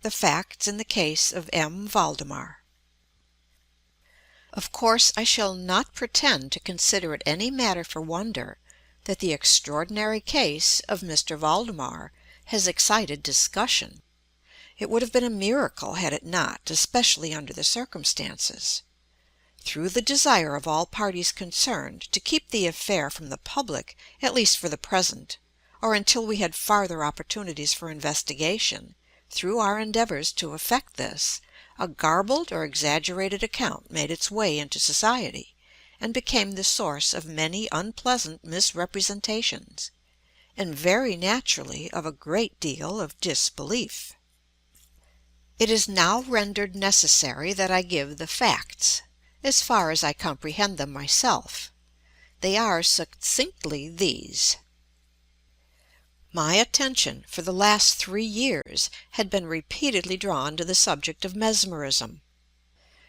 The Facts in the Case of M. Valdemar. Of course I shall not pretend to consider it any matter for wonder that the extraordinary case of Mr. Valdemar has excited discussion. It would have been a miracle had it not, especially under the circumstances. Through the desire of all parties concerned to keep the affair from the public, at least for the present, or until we had farther opportunities for investigation, through our endeavors to effect this, a garbled or exaggerated account made its way into society, and became the source of many unpleasant misrepresentations, and very naturally of a great deal of disbelief. It is now rendered necessary that I give the facts, as far as I comprehend them myself. They are succinctly these. My attention for the last 3 years had been repeatedly drawn to the subject of mesmerism,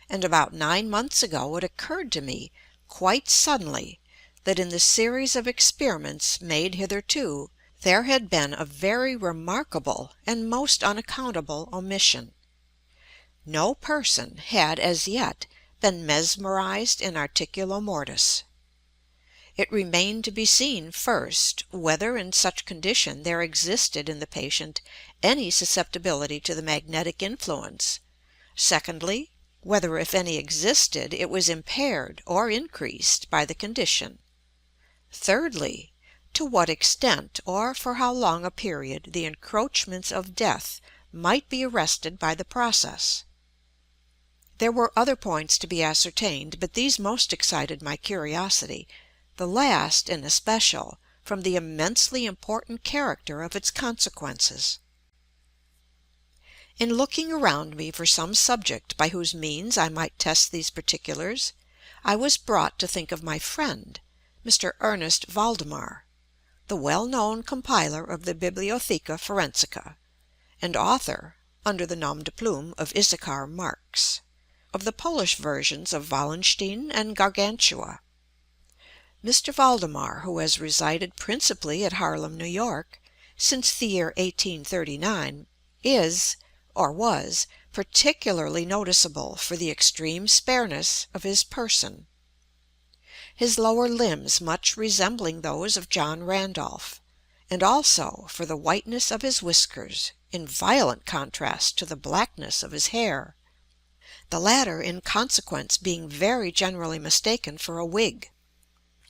and about 9 months ago it occurred to me, quite suddenly, that in the series of experiments made hitherto there had been a very remarkable and most unaccountable omission. No person had as yet been mesmerized in articulo mortis. It remained to be seen, first, whether in such condition there existed in the patient any susceptibility to the magnetic influence; secondly, whether, if any existed, it was impaired or increased by the condition; thirdly, to what extent or for how long a period the encroachments of death might be arrested by the process. There were other points to be ascertained, but these most excited my curiosity, the last in especial, from the immensely important character of its consequences. In looking around me for some subject by whose means I might test these particulars, I was brought to think of my friend, Mr. Ernest Valdemar, the well-known compiler of the Bibliotheca Forensica, and author, under the nom de plume of Issachar Marx, of the Polish versions of Wallenstein and Gargantua. Mr. Valdemar, who has resided principally at Harlem, New York, since the year 1839, is, or was, particularly noticeable for the extreme spareness of his person, his lower limbs much resembling those of John Randolph, and also for the whiteness of his whiskers, in violent contrast to the blackness of his hair, the latter in consequence being very generally mistaken for a wig.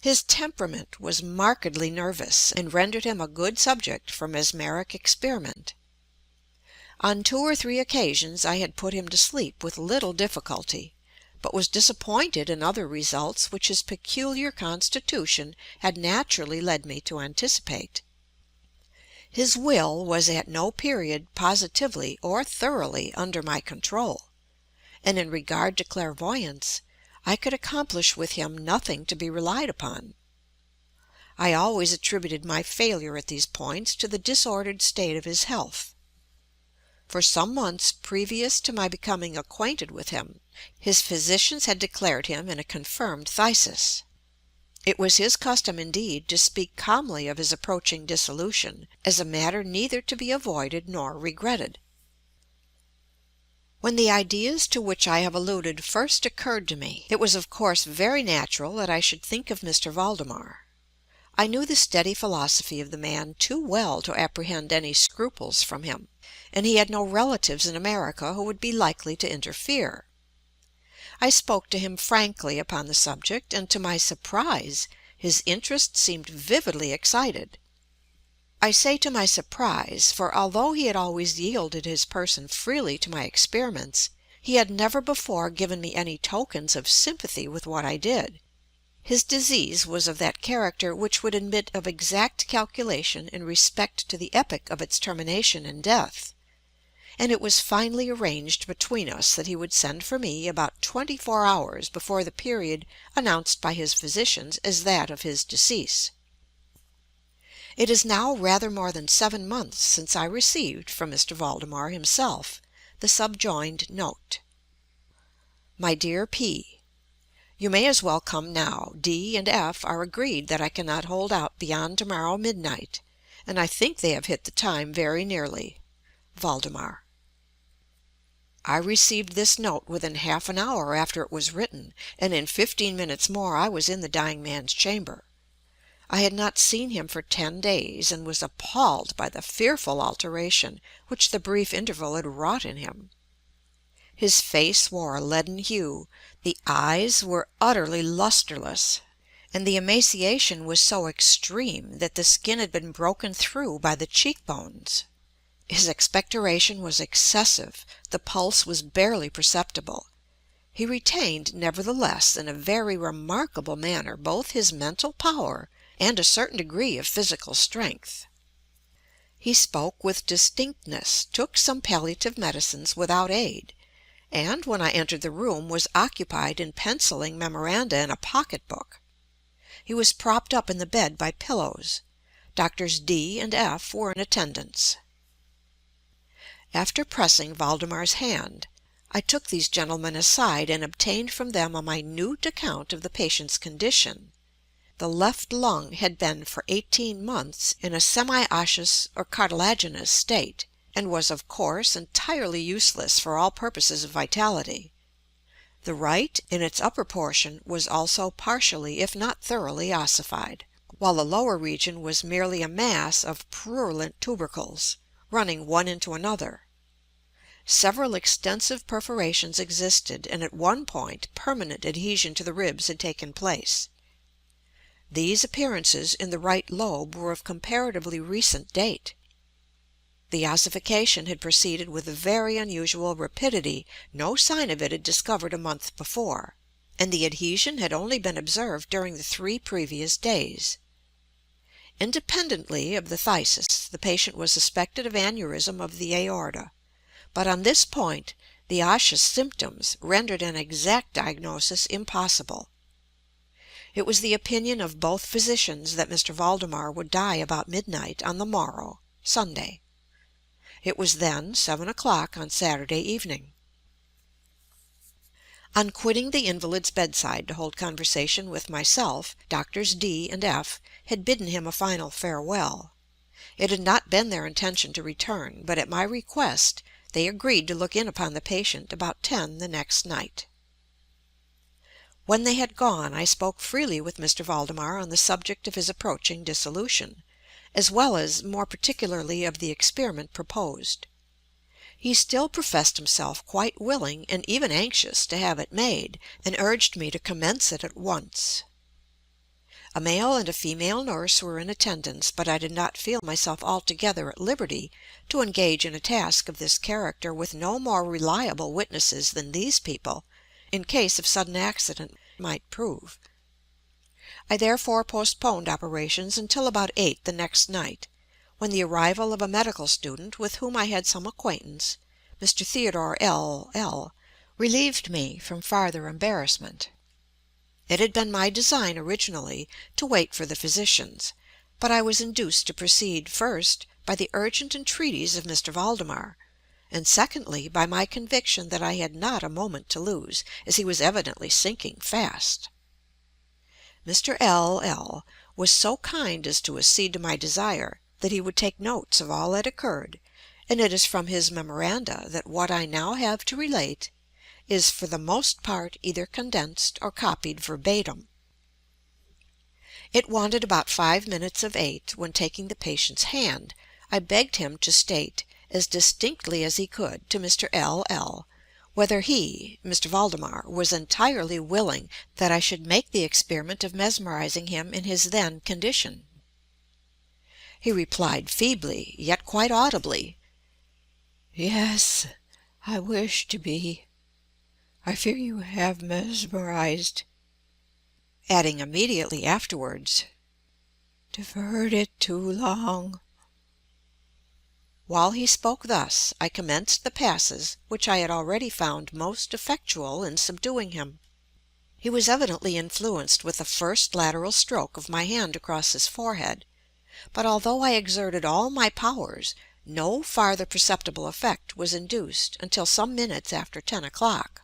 His temperament was markedly nervous, and rendered him a good subject for mesmeric experiment. On 2 or 3 occasions I had put him to sleep with little difficulty, but was disappointed in other results which his peculiar constitution had naturally led me to anticipate. His will was at no period positively or thoroughly under my control, and in regard to clairvoyance, I could accomplish with him nothing to be relied upon. I always attributed my failure at these points to the disordered state of his health. For some months previous to my becoming acquainted with him, his physicians had declared him in a confirmed phthisis. It was his custom, indeed, to speak calmly of his approaching dissolution as a matter neither to be avoided nor regretted. When the ideas to which I have alluded first occurred to me, it was of course very natural that I should think of Mr. Valdemar. I knew the steady philosophy of the man too well to apprehend any scruples from him, and he had no relatives in America who would be likely to interfere. I spoke to him frankly upon the subject, and to my surprise his interest seemed vividly excited. I say to my surprise, for although he had always yielded his person freely to my experiments, he had never before given me any tokens of sympathy with what I did. His disease was of that character which would admit of exact calculation in respect to the epoch of its termination in death, and it was finally arranged between us that he would send for me about 24 hours before the period announced by his physicians as that of his decease. It is now rather more than 7 months since I received from Mr. Valdemar himself the subjoined note: "My dear P., you may as well come now. D. and F. are agreed that I cannot hold out beyond tomorrow midnight, and I think they have hit the time very nearly. Valdemar." I received this note within half an hour after it was written, and in 15 minutes more I was in the dying man's chamber. I had not seen him for 10 days, and was appalled by the fearful alteration which the brief interval had wrought in him. His face wore a leaden hue, the eyes were utterly lustreless, and the emaciation was so extreme that the skin had been broken through by the cheek bones. His expectoration was excessive, the pulse was barely perceptible. He retained, nevertheless, in a very remarkable manner, both his mental power and a certain degree of physical strength. He spoke with distinctness, took some palliative medicines without aid, and, when I entered the room, was occupied in penciling memoranda in a pocket-book. He was propped up in the bed by pillows. Doctors D and F were in attendance. After pressing Valdemar's hand, I took these gentlemen aside and obtained from them a minute account of the patient's condition. The left lung had been for 18 months in a semi-osseous or cartilaginous state, and was of course entirely useless for all purposes of vitality. The right, in its upper portion, was also partially, if not thoroughly, ossified, while the lower region was merely a mass of purulent tubercles, running one into another. Several extensive perforations existed, and at one point permanent adhesion to the ribs had taken place. These appearances in the right lobe were of comparatively recent date. The ossification had proceeded with very unusual rapidity, no sign of it had discovered a month before, and the adhesion had only been observed during the 3 previous days. Independently of the phthisis, the patient was suspected of aneurism of the aorta, but on this point the osseous symptoms rendered an exact diagnosis impossible. It was the opinion of both physicians that Mr. Valdemar would die about midnight on the morrow, Sunday. It was then 7 o'clock on Saturday evening. On quitting the invalid's bedside to hold conversation with myself, Doctors D and F had bidden him a final farewell. It had not been their intention to return, but at my request they agreed to look in upon the patient about 10 the next night. When they had gone, I spoke freely with Mr. Valdemar on the subject of his approaching dissolution, as well as, more particularly, of the experiment proposed. He still professed himself quite willing and even anxious to have it made, and urged me to commence it at once. A male and a female nurse were in attendance, but I did not feel myself altogether at liberty to engage in a task of this character with no more reliable witnesses than these people, in case of sudden accident, might prove. I therefore postponed operations until about 8 the next night, when the arrival of a medical student with whom I had some acquaintance, Mr. Theodore L., relieved me from farther embarrassment. It had been my design originally to wait for the physicians, but I was induced to proceed, first, by the urgent entreaties of Mr. Valdemar, and secondly, by my conviction that I had not a moment to lose, as he was evidently sinking fast. Mr. L. was so kind as to accede to my desire that he would take notes of all that occurred, and it is from his memoranda that what I now have to relate is for the most part either condensed or copied verbatim. It wanted about 5 minutes of 8 when, taking the patient's hand, I begged him to state, as distinctly as he could, to Mr. L., whether he, Mr. Valdemar, was entirely willing that I should make the experiment of mesmerizing him in his then condition. He replied feebly, yet quite audibly, "Yes, I wish to be. I fear you have mesmerized," adding immediately afterwards, "deferred it too long." While he spoke thus, I commenced the passes which I had already found most effectual in subduing him. He was evidently influenced with the first lateral stroke of my hand across his forehead, but although I exerted all my powers, no farther perceptible effect was induced until some minutes after 10 o'clock,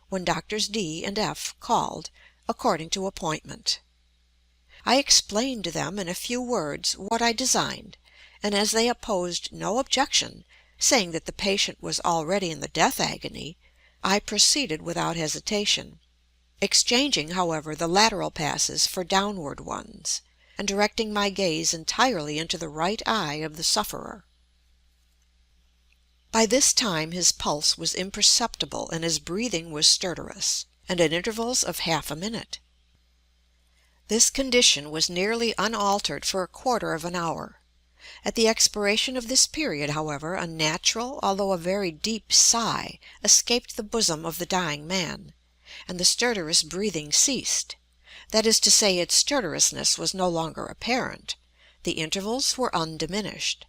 when Doctors D and F called, according to appointment. I explained to them in a few words what I designed, and as they opposed no objection, saying that the patient was already in the death agony, I proceeded without hesitation, exchanging, however, the lateral passes for downward ones, and directing my gaze entirely into the right eye of the sufferer. By this time his pulse was imperceptible and his breathing was stertorous, and at intervals of half a minute. This condition was nearly unaltered for a quarter of an hour. At the expiration of this period, however, a natural, although a very deep sigh, escaped the bosom of the dying man, and the stertorous breathing ceased. That is to say, its stertorousness was no longer apparent. The intervals were undiminished.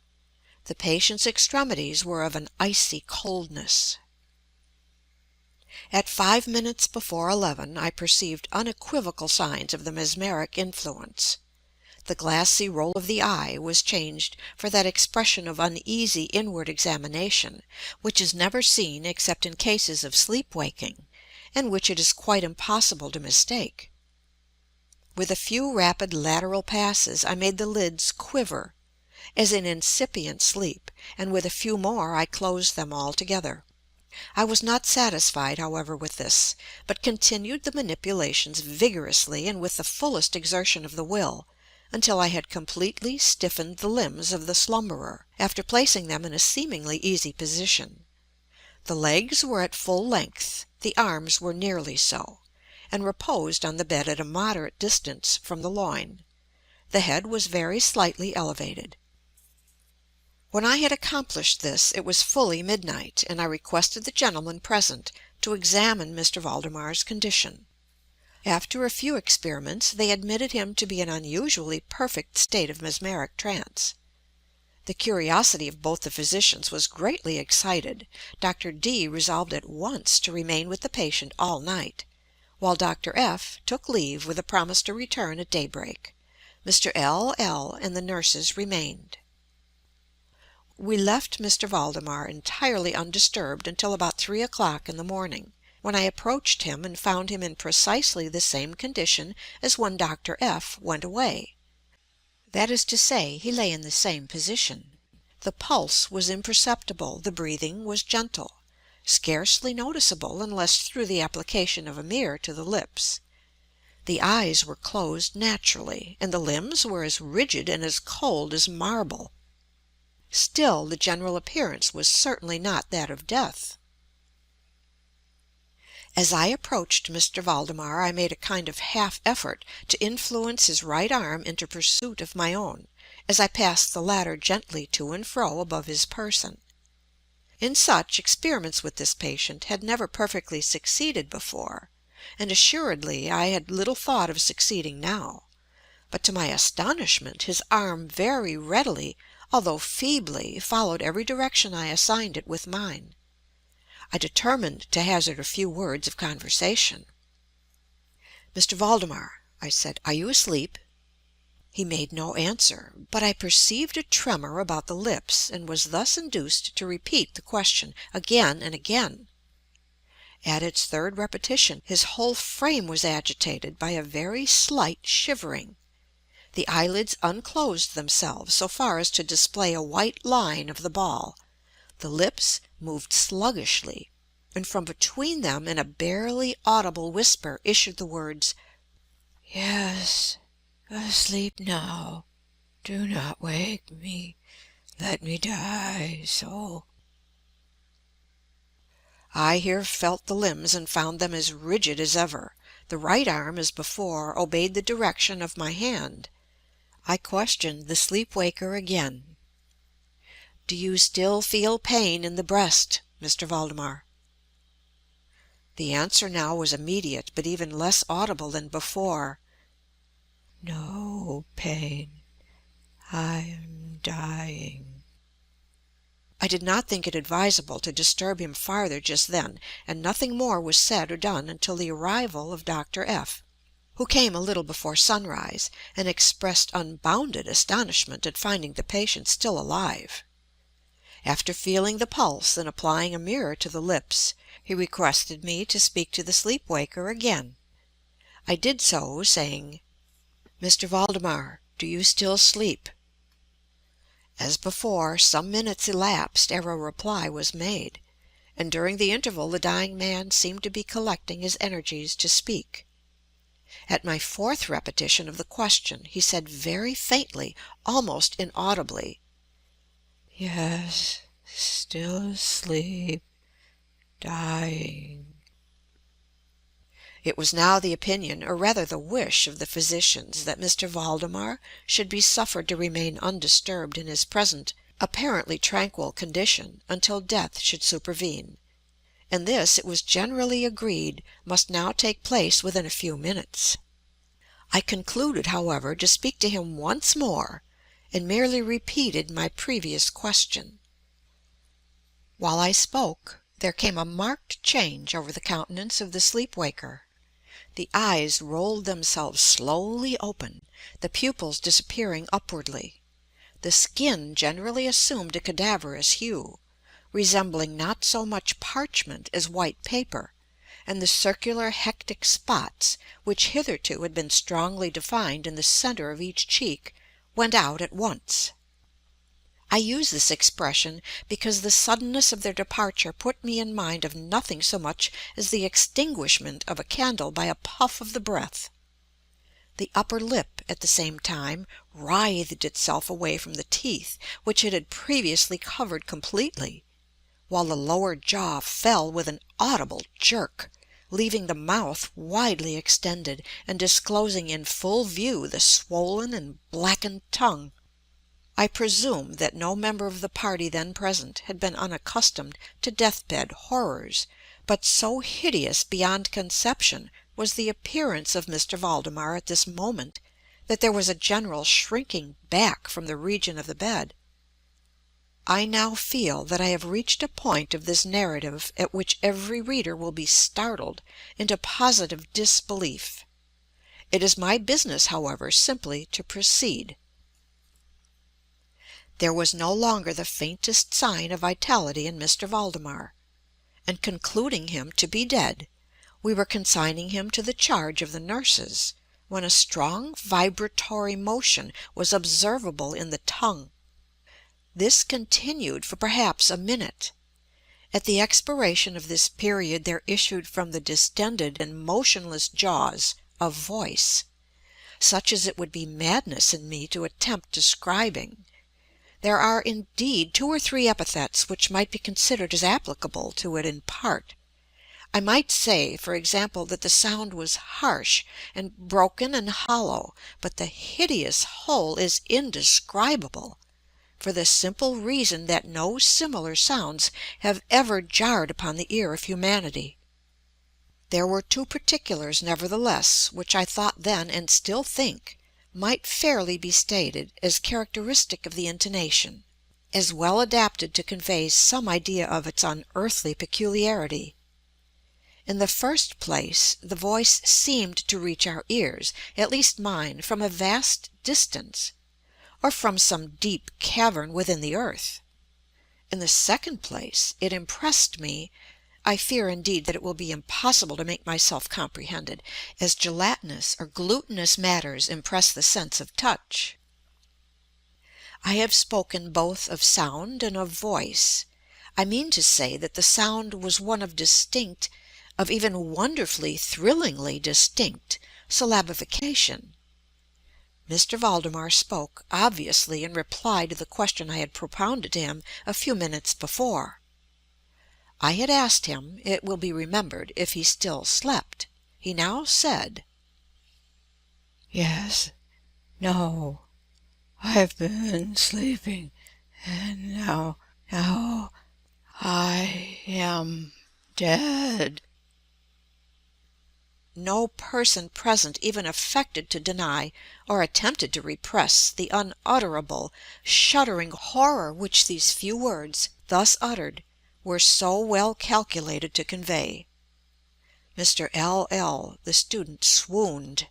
The patient's extremities were of an icy coldness. At 5 minutes before 11 I perceived unequivocal signs of the mesmeric influence. The glassy roll of the eye was changed for that expression of uneasy inward examination which is never seen except in cases of sleep-waking, and which it is quite impossible to mistake. With a few rapid lateral passes I made the lids quiver, as in incipient sleep, and with a few more I closed them altogether. I was not satisfied, however, with this, but continued the manipulations vigorously and with the fullest exertion of the will, until I had completely stiffened the limbs of the slumberer, after placing them in a seemingly easy position. The legs were at full length, the arms were nearly so, and reposed on the bed at a moderate distance from the loin. The head was very slightly elevated. When I had accomplished this, it was fully midnight, and I requested the gentlemen present to examine Mr. Valdemar's condition. After a few experiments, they admitted him to be in an unusually perfect state of mesmeric trance. The curiosity of both the physicians was greatly excited. Dr. D resolved at once to remain with the patient all night, while Dr. F took leave with a promise to return at daybreak. Mr. L and the nurses remained. We left Mr. Valdemar entirely undisturbed until about 3 o'clock in the morning, when I approached him and found him in precisely the same condition as when Dr. F went away. That is to say, he lay in the same position. The pulse was imperceptible, the breathing was gentle, scarcely noticeable unless through the application of a mirror to the lips. The eyes were closed naturally, and the limbs were as rigid and as cold as marble. Still, the general appearance was certainly not that of death. As I approached Mr. Valdemar, I made a kind of half effort to influence his right arm into pursuit of my own, as I passed the latter gently to and fro above his person. In such experiments with this patient had never perfectly succeeded before, and assuredly I had little thought of succeeding now. But to my astonishment his arm very readily, although feebly, followed every direction I assigned it with mine. I determined to hazard a few words of conversation. "Mr. Valdemar," I said, "are you asleep?" He made no answer, but I perceived a tremor about the lips, and was thus induced to repeat the question again and again. At its third repetition his whole frame was agitated by a very slight shivering. The eyelids unclosed themselves so far as to display a white line of the ball. The lips moved sluggishly, and from between them in a barely audible whisper issued the words, "Yes, asleep now. Do not wake me. Let me die so." I here felt the limbs and found them as rigid as ever. The right arm, as before, obeyed the direction of my hand. I questioned the sleep-waker again. "Do you still feel pain in the breast, Mr. Valdemar?" The answer now was immediate, but even less audible than before. "No pain. I am dying." I did not think it advisable to disturb him farther just then, and nothing more was said or done until the arrival of Dr. F, who came a little before sunrise, and expressed unbounded astonishment at finding the patient still alive. After feeling the pulse and applying a mirror to the lips, he requested me to speak to the sleep-waker again. I did so, saying, "Mr. Valdemar, do you still sleep?" As before, some minutes elapsed ere a reply was made, and during the interval the dying man seemed to be collecting his energies to speak. At my fourth repetition of the question, he said very faintly, almost inaudibly, "Yes, still asleep, dying." It was now the opinion, or rather the wish, of the physicians that Mr. Valdemar should be suffered to remain undisturbed in his present apparently tranquil condition until death should supervene, and this, it was generally agreed, must now take place within a few minutes. I concluded, however, to speak to him once more, and merely repeated my previous question. While I spoke, there came a marked change over the countenance of the sleep-waker. The eyes rolled themselves slowly open, the pupils disappearing upwardly. The skin generally assumed a cadaverous hue, resembling not so much parchment as white paper, and the circular hectic spots, which hitherto had been strongly defined in the centre of each cheek, went out at once. I use this expression because the suddenness of their departure put me in mind of nothing so much as the extinguishment of a candle by a puff of the breath. The upper lip, at the same time, writhed itself away from the teeth, which it had previously covered completely, while the lower jaw fell with an audible jerk, leaving the mouth widely extended, and disclosing in full view the swollen and blackened tongue. I presume that no member of the party then present had been unaccustomed to death-bed horrors, but so hideous beyond conception was the appearance of Mr. Valdemar at this moment, that there was a general shrinking back from the region of the bed. I now feel that I have reached a point of this narrative at which every reader will be startled into positive disbelief. It is my business, however, simply to proceed. There was no longer the faintest sign of vitality in Mr. Valdemar, and concluding him to be dead, we were consigning him to the charge of the nurses, when a strong vibratory motion was observable in the tongue. This continued for perhaps a minute. At the expiration of this period there issued from the distended and motionless jaws a voice, such as it would be madness in me to attempt describing. There are, indeed, 2 or 3 epithets which might be considered as applicable to it in part. I might say, for example, that the sound was harsh and broken and hollow, but the hideous whole is indescribable, for the simple reason that no similar sounds have ever jarred upon the ear of humanity. There were 2 particulars, nevertheless, which I thought then, and still think, might fairly be stated as characteristic of the intonation, as well adapted to convey some idea of its unearthly peculiarity. In the first place, the voice seemed to reach our ears, at least mine, from a vast distance, or from some deep cavern within the earth. In the second place, it impressed me, I fear indeed that it will be impossible to make myself comprehended, as gelatinous or glutinous matters impress the sense of touch. I have spoken both of sound and of voice. I mean to say that the sound was one of distinct, of even wonderfully, thrillingly distinct syllabification. Mr. Valdemar spoke, obviously in reply to the question I had propounded to him a few minutes before. I had asked him, it will be remembered, if he still slept. He now said, "Yes, no, I've been sleeping, and now I am dead." No person present even affected to deny, or attempted to repress, the unutterable, shuddering horror which these few words, thus uttered, were so well calculated to convey. Mr. L—l, the student, swooned.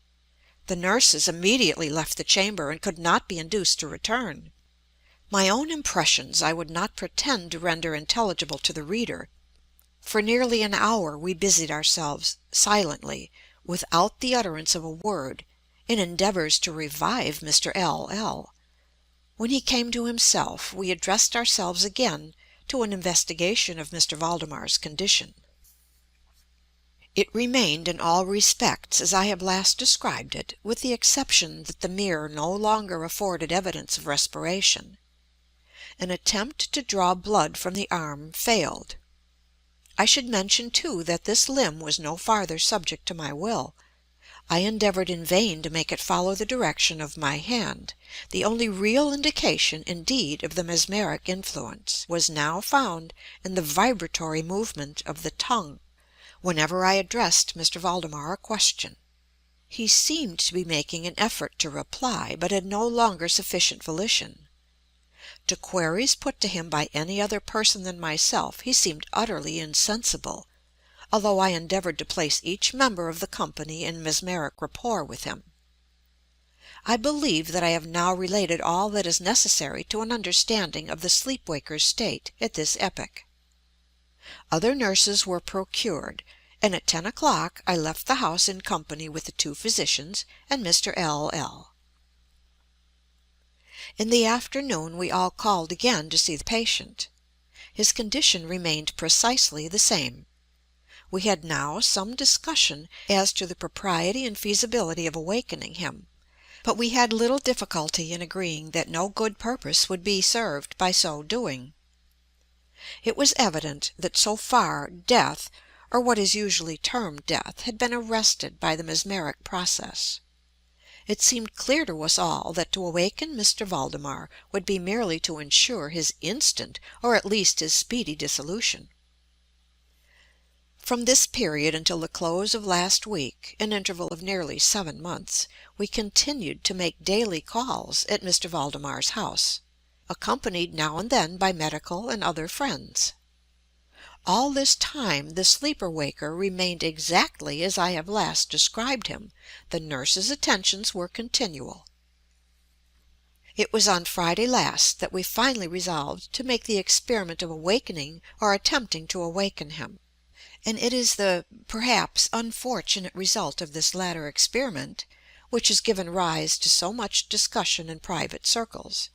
The nurses immediately left the chamber, and could not be induced to return. My own impressions I would not pretend to render intelligible to the reader. For nearly an hour we busied ourselves, silently, without the utterance of a word, in endeavors to revive Mr. L—l. When he came to himself, we addressed ourselves again to an investigation of Mr. Valdemar's condition. It remained in all respects as I have last described it, with the exception that the mirror no longer afforded evidence of respiration. An attempt to draw blood from the arm failed. I should mention, too, that this limb was no farther subject to my will. I endeavored in vain to make it follow the direction of my hand. The only real indication, indeed, of the mesmeric influence was now found in the vibratory movement of the tongue, whenever I addressed Mr. Valdemar a question. He seemed to be making an effort to reply, but had no longer sufficient volition. To queries put to him by any other person than myself he seemed utterly insensible, although I endeavored to place each member of the company in mesmeric rapport with him. I believe that I have now related all that is necessary to an understanding of the sleep-waker's state at this epoch. Other nurses were procured, and at 10 o'clock I left the house in company with the 2 physicians and Mr. L. In the afternoon we all called again to see the patient. His condition remained precisely the same. We had now some discussion as to the propriety and feasibility of awakening him, but we had little difficulty in agreeing that no good purpose would be served by so doing. It was evident that so far death, or what is usually termed death, had been arrested by the mesmeric process. It seemed clear to us all that to awaken Mr. Valdemar would be merely to ensure his instant, or at least his speedy dissolution. From this period until the close of last week, an interval of nearly 7 months, we continued to make daily calls at Mr. Valdemar's house, accompanied now and then by medical and other friends. All this time the sleeper-waker remained exactly as I have last described him. The nurse's attentions were continual. It was on Friday last that we finally resolved to make the experiment of awakening or attempting to awaken him. And it is the, perhaps, unfortunate result of this latter experiment which has given rise to so much discussion in private circles,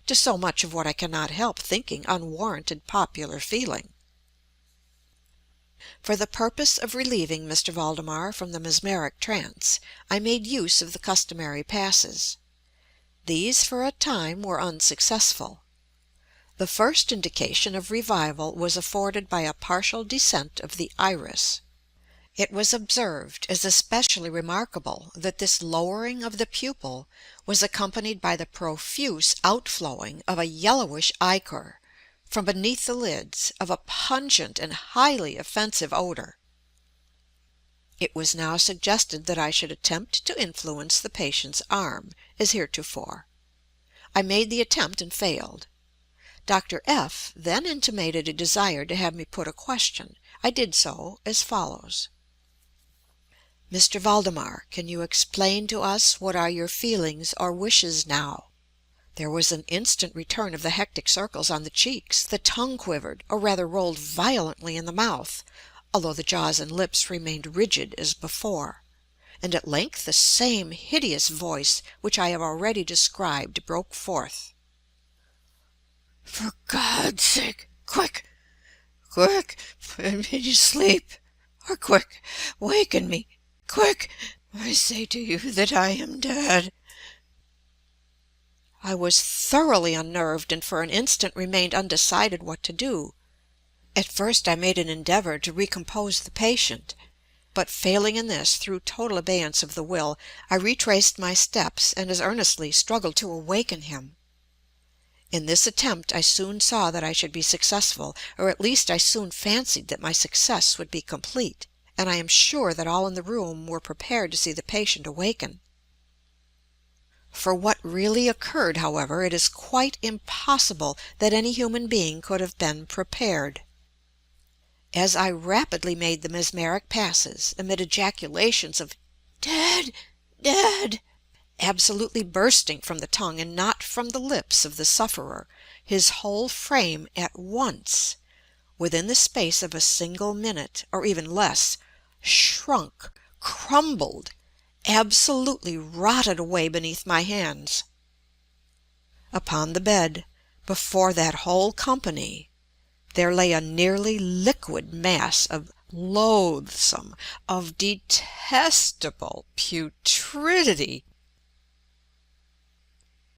to so much of what I cannot help thinking unwarranted popular feeling. For the purpose of relieving Mr. Valdemar from the mesmeric trance, I made use of the customary passes. These for a time were unsuccessful. The first indication of revival was afforded by a partial descent of the iris. It was observed as especially remarkable that this lowering of the pupil was accompanied by the profuse outflowing of a yellowish ichor from beneath the lids, of a pungent and highly offensive odor. It was now suggested that I should attempt to influence the patient's arm, as heretofore. I made the attempt and failed. Dr. F. then intimated a desire to have me put a question. I did so, as follows: "Mr. Valdemar, can you explain to us what are your feelings or wishes now?" There was an instant return of the hectic circles on the cheeks, the tongue quivered, or rather rolled violently in the mouth, although the jaws and lips remained rigid as before, and at length the same hideous voice which I have already described broke forth: "For God's sake, quick, quick, put me to sleep, or quick, waken me, quick, I say to you that I am dead." I was thoroughly unnerved, and for an instant remained undecided what to do. At first I made an endeavor to recompose the patient, but failing in this, through total abeyance of the will, I retraced my steps and as earnestly struggled to awaken him. In this attempt I soon saw that I should be successful, or at least I soon fancied that my success would be complete, and I am sure that all in the room were prepared to see the patient awaken. For what really occurred, however, it is quite impossible that any human being could have been prepared. As I rapidly made the mesmeric passes, amid ejaculations of "Dead! Dead!" absolutely bursting from the tongue and not from the lips of the sufferer, his whole frame at once, within the space of a single minute, or even less, shrunk, crumbled, absolutely rotted away beneath my hands. Upon the bed, before that whole company, there lay a nearly liquid mass of loathsome, of detestable putridity.